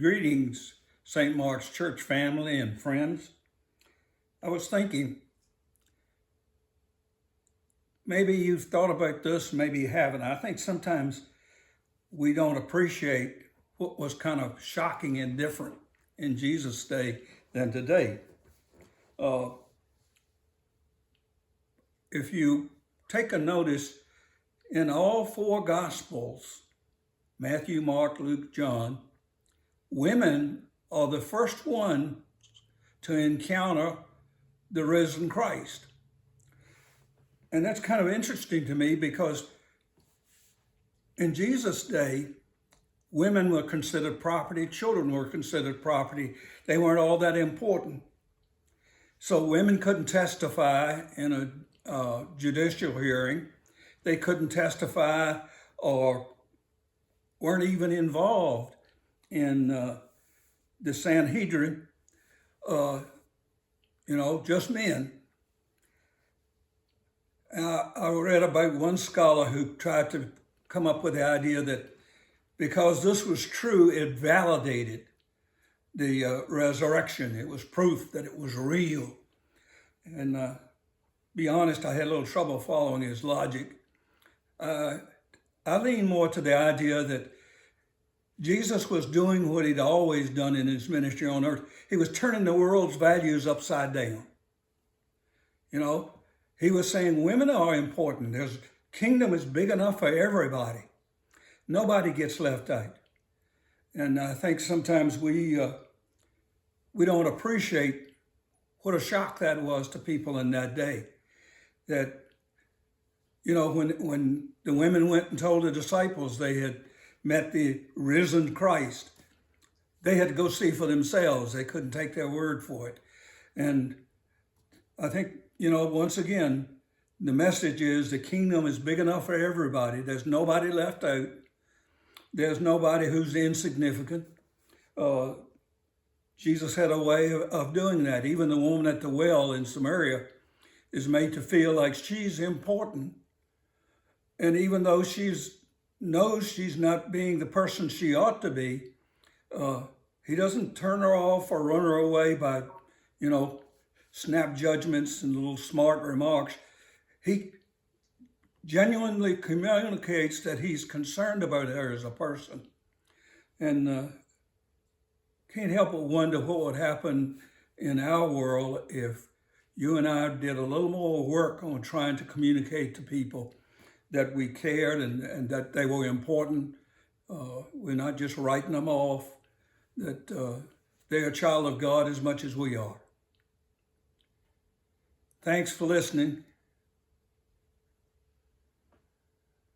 Greetings, St. Mark's Church family and friends. I was thinking, maybe you've thought about this, maybe you haven't. I think sometimes we don't appreciate what was kind of shocking and different in Jesus' day than today. If you take a notice, in all four Gospels, Matthew, Mark, Luke, John, women are the first one to encounter the risen Christ. And that's kind of interesting to me because in Jesus' day, women were considered property, children were considered property. They weren't all that important. So women couldn't testify in a judicial hearing. They couldn't testify or weren't even involved in the Sanhedrin, just men. I read about one scholar who tried to come up with the idea that because this was true, it validated the resurrection. It was proof that it was real. And be honest, I had a little trouble following his logic. I lean more to the idea that Jesus was doing what he'd always done in his ministry on earth. He was turning the world's values upside down. He was saying women are important. There's kingdom is big enough for everybody. Nobody gets left out. And I think sometimes we don't appreciate what a shock that was to people in that day. That, when the women went and told the disciples they had met the risen Christ, they had to go see for themselves. They couldn't take their word for it. And I think, once again, the message is the kingdom is big enough for everybody. There's nobody left out. There's nobody who's insignificant. Jesus had a way of doing that. Even the woman at the well in Samaria is made to feel like she's important. And even though knows she's not being the person she ought to be, he doesn't turn her off or run her away by, snap judgments and little smart remarks. He genuinely communicates that he's concerned about her as a person. And can't help but wonder what would happen in our world if you and I did a little more work on trying to communicate to people that we cared and that they were important. We're not just writing them off, that they're a child of God as much as we are. Thanks for listening.